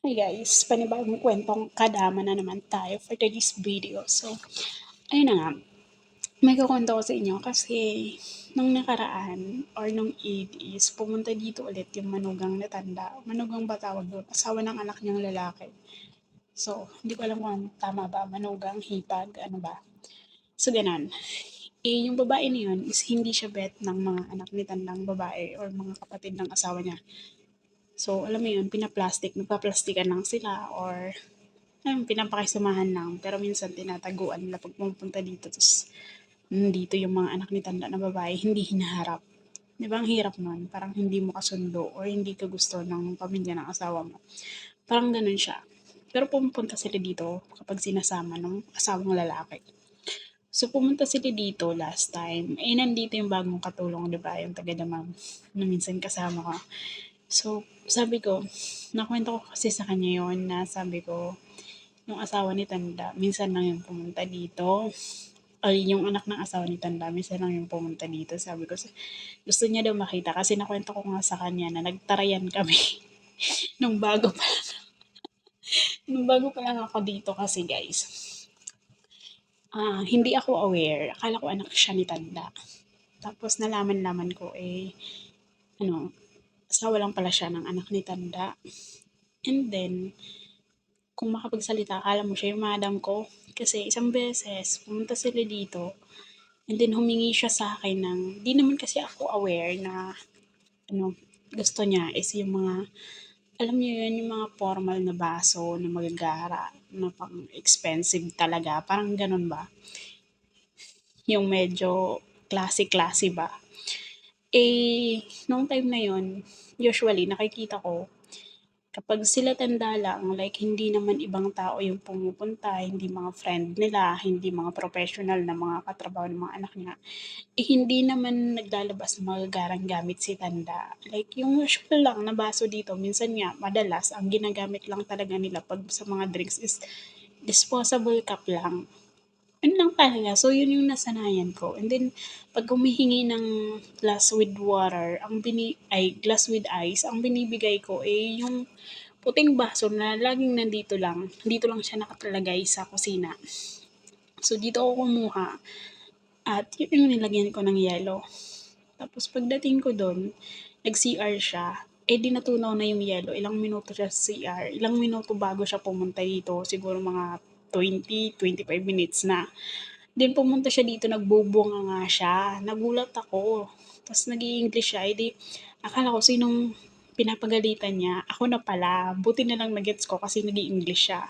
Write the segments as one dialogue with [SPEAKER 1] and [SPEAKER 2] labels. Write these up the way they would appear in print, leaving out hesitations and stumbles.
[SPEAKER 1] Hi guys, panibagong kwentong kadama na naman tayo for today's video. So, ayun na nga, may kukwento ko sa inyo kasi nung nakaraan or nung 80s, pumunta dito ulit yung manugang na tanda. Manugang ba tawag doon? Asawa ng anak niyang lalaki. So, hindi ko alam kung tama ba, manugang, hipag, ano ba. So, ganon. Yung babae na yun is hindi siya bet ng mga anak ni tandang babae or mga kapatid ng asawa niya. So, alam mo yun, nagpa-plastikan lang sila or ayun, pinapakisamahan lang. Pero minsan tinataguan nila pag pumupunta dito. Tapos, nandito yung mga anak ni tanda na babae, hindi hinaharap. Di ba ang hirap nun? Parang hindi mo kasundo or hindi ka gusto ng pamilya ng asawa mo. Parang ganun siya. Pero pumupunta sila dito kapag sinasama ng asawang lalaki. So, pumunta sila dito last time. Nandito yung bagong katulong, di ba? Yung taga-damang na minsan kasama ko. So, sabi ko, nakwento ko kasi sa kanya yon na sabi ko, yung asawa ni Tanda, minsan lang yung pumunta dito. Ay, yung anak ng asawa ni Tanda, minsan lang yung pumunta dito. Sabi ko, gusto niya daw makita kasi nakwento ko nga sa kanya na nagtarayan kami nung bago pa, nung bago pa lang ako dito kasi guys. Hindi ako aware. Akala ko anak siya ni Tanda. Tapos nalaman-laman ko ano, asawa lang pala siya ng anak ni Tanda. And then, kung makapagsalita, akala mo siya yung madam ko. Kasi isang beses, pumunta sila dito. And then humingi siya sa akin ng, di naman kasi ako aware na, ano, gusto niya is yung mga, alam niyo yun, yung mga formal na baso na magagara, na pang expensive talaga. Parang ganun ba? Yung medyo classy-classy ba? Nung time na yun, usually nakikita ko, kapag sila tanda lang, like hindi naman ibang tao yung pumupunta, hindi mga friend nila, hindi mga professional na mga katrabaho ng mga anak niya, hindi naman naglalabas ng mga garang gamit si tanda. Like yung usual lang na baso dito, minsan nga, madalas, ang ginagamit lang talaga nila pag sa mga drinks is disposable cup lang. Yun lang talaga. So, yun yung nasanayan ko. And then, pag humihingi ng glass with water, glass with ice, ang binibigay ko yung puting baso na laging nandito lang. Dito lang siya nakatalagay sa kusina. So, dito ako kumuha. At yun yung nilagyan ko ng yelo. Tapos, pagdating ko doon, nag-CR siya. Di natunaw na yung yelo. Ilang minuto siya sa CR. Ilang minuto bago siya pumunta dito. Siguro mga 25 minutes na. Then pumunta siya dito, nagbubunga nga siya. Nagulat ako. Tapos nag english siya. Akala ko sinong pinapagalitan niya. Ako na pala. Buti na lang nagets ko kasi nag english siya.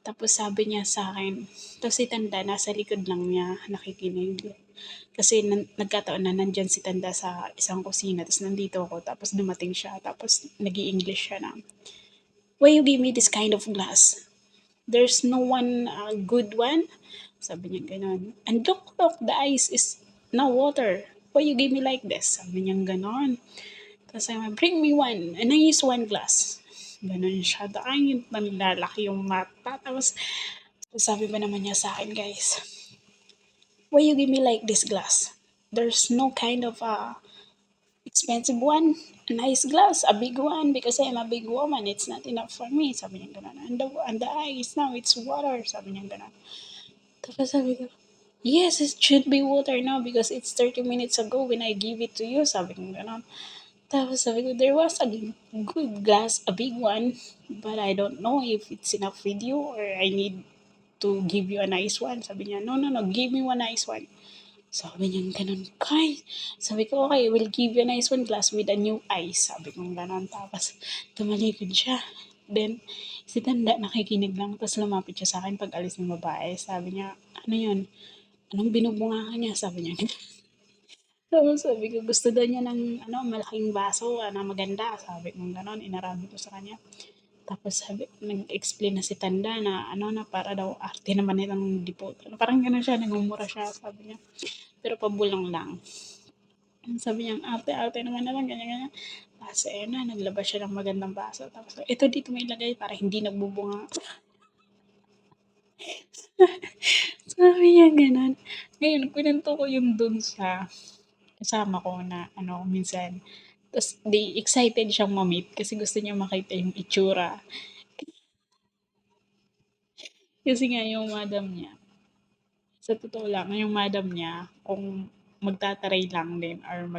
[SPEAKER 1] Tapos sabi niya sa akin, tapos si Tanda nasa likod lang niya nakikinig. Kasi nagkataon na nandyan si Tanda sa isang kusina. Tapos nandito ako. Tapos dumating siya. Tapos nag english siya na, "Why you give me this kind of glass? There's no one good one?" Sabi niya gano'n. "And look, the ice is now water. Why you give me like this?" Sabi niya gano'n. Tapos sabi niya, "Bring me one. And I use one glass." Gano'n siya. Ay, nanlalaki yung mata. Tapos sabi ba naman niya sa akin, guys, "Why you give me like this glass? There's no kind of expensive one, a nice glass, a big one, because I'm a big woman. It's not enough for me." Sabi niya gano'n. And the ice now, it's water. Sabi niya gano'n. Tapos sabi ko, "Yes, it should be water now because it's 30 minutes ago when I give it to you." Sabi ko gano'n. Tapos sabi ko, "There was a good glass, a big one, but I don't know if it's enough with you or I need to give you a nice one." Sabi niya, "No, no, no, give me one nice one." Sabi niya gano'n, "Kay." Sabi ko, "Okay, we'll give you a nice one glass with a new ice." Sabi ko gano'n. Tapos tumalikod siya. Then, si Tanda nakikinig lang. Tapos lumapit siya sa akin pag alis ng babae. Sabi niya, "Ano yun? Anong binubunga ka niya?" Sabi niya. Tapos sabi ko, gusto daw niya ng malaking baso na maganda. Sabi ko gano'n, inarabi ko sa kanya. Tapos nag-explain na si Tanda na na para daw arte naman nilang dipot. Parang gano'n siya, nagmumura siya, sabi niya. Pero pabulang lang. Sabi niya, arte-arte naman ganyan-ganyan. Tapos naglabas siya ng magandang baso. Tapos, ito dito may ilagay para hindi nagbubunga. Sabi niya gano'n. Ngayon, kwento ko yung dun sa kasama ko na minsan. Tapos excited siyang ma-meet kasi gusto niya makita yung itsura. Kasi nga yung madam niya, sa totoo lang, yung madam niya, kung magtataray lang din or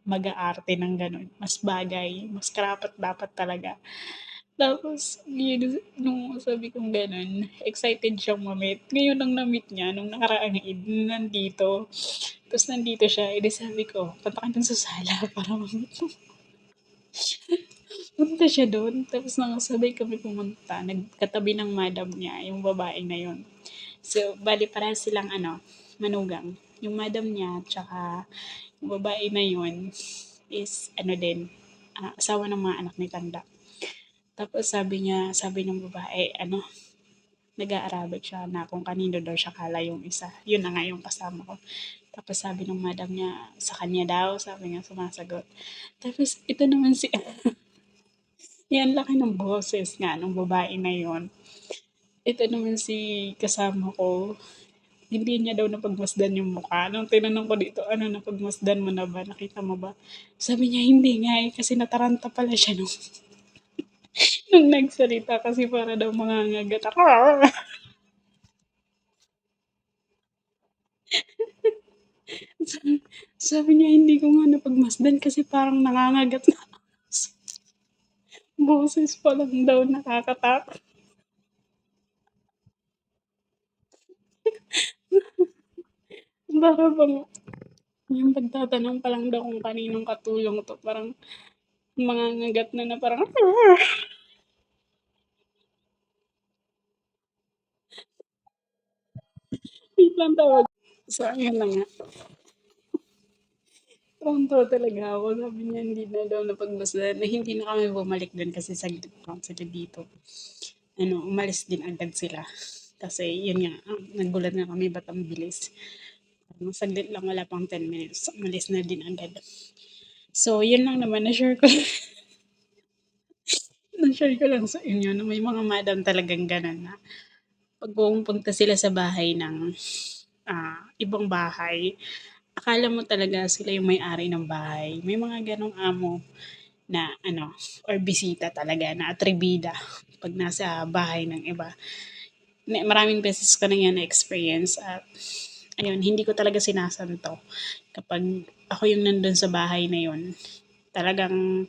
[SPEAKER 1] mag-aarte ng gano'n, mas bagay, mas karapat-dapat talaga. Tapos, yun, nung sabi kong gano'n, excited siyang ma-meet. Ngayon lang na-meet niya, nung nakaraang Eid, nandito. Tapos nandito siya, edi sabi ko, punta ka dun sa sala para ma-meet mo. Punta siya doon, tapos nang sabay kami pumunta, nagkatabi ng madam niya, yung babae na yun. So, bali parehas silang ano, manugang. Yung madam niya, tsaka yung babae na yun is ano din, asawa ng mga anak ni Tanda. Tapos sabi ng babae, ano, nag-aarabik siya na kung kanino daw siya kala yung isa. Yun na nga yung kasama ko. Tapos sabi ng madam niya, sa kanya daw, sabi nga sumasagot. Tapos ito naman si, yan laki ng boses nga ng babae na yon. Ito naman si kasama ko, hindi niya daw napagmasdan yung mukha. Nung tinanong ko dito, ano, napagmasdan mo na ba? Nakita mo ba? Sabi niya, hindi nga eh, kasi nataranta pala siya nung, nung nagsalita kasi para daw mangangagat ako. Sabi niya, hindi ko nga napagmasdan kasi parang nangangagat na. Boses pa lang daw nakakatakot. Para bang yung pagtatanong pa lang daw kung kaninong katulong 'to, parang mangangagat na parang, wait lang tawag. So, ayun na nga, tuwang-tuwa talaga ako. Sabi niya hindi na daw napagmasdan, na hindi na kami bumalik dun kasi saglit lang sila dito. Ano, umalis din agad sila. Kasi yun nga, nagulat nga kami ba't ang bilis. Parang saglit lang, wala pang 10 minutes, umalis na din agad. So, yun lang naman, na-share ko lang sa inyo na may mga madam talagang gano'n na 'pag pumupunta sila sa bahay ng, ibang bahay, akala mo talaga sila yung may-ari ng bahay. May mga gano'ng amo na ano, or bisita talaga na atribida 'pag nasa bahay ng iba. Maraming beses ko na 'yan na-experience at ayun, hindi ko talaga sinasanto kapag ako yung nandun sa bahay na yun. Talagang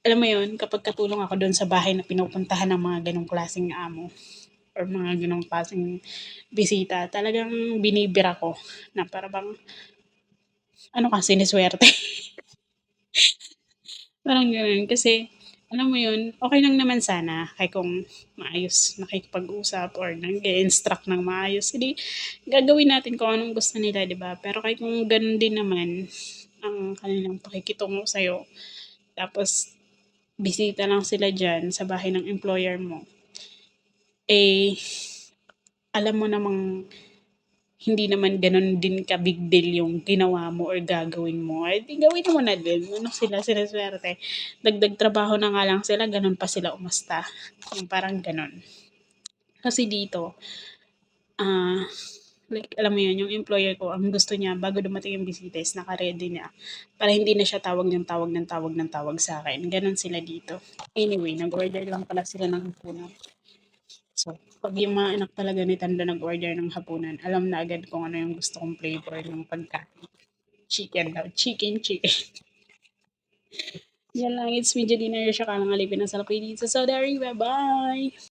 [SPEAKER 1] alam mo yun, kapag katulong ako dun sa bahay na pinupuntahan ng mga gano'ng klaseng amo or mga gano'ng klaseng bisita, talagang binibira ko na para bang ano ka, siniswerte. Parang gano'n. Kasi alam mo yun, okay lang naman sana kahit kung maayos nakikipag-usap or nag-i-instruct ng maayos, eh, gagawin natin kung anong gusto nila, 'di ba? Pero kahit kung gano'n din naman ang kanilang pakikitungo sa'yo, tapos bisita lang sila diyan sa bahay ng employer mo, eh, alam mo namang hindi naman gano'n din ka-big deal yung ginawa mo or gagawin mo, eh, di gawin mo na din. Ano sila, sinusuwerte. Dagdag trabaho na nga lang sila, gano'n pa sila umasta, yung parang gano'n. Kasi dito, ah, like alam mo yun, yung employer ko ang gusto niya bago dumating yung bisita is naka-ready na para hindi na siya tawag ng tawag ng tawag ng tawag sa'kin, gano'n sila dito. Anyway, nag-order lang pala sila ng hapunan. So, 'pag yung mga anak talaga ni Tanda nag-order ng hapunan, alam na agad kung ano yung gusto kong flavor ng pagkain. Chicken daw, chicken, chicken. Yan lang, it's me Janina Risha Kalang Alipin ng Salapay dito sa Saudi Arabia. Bye!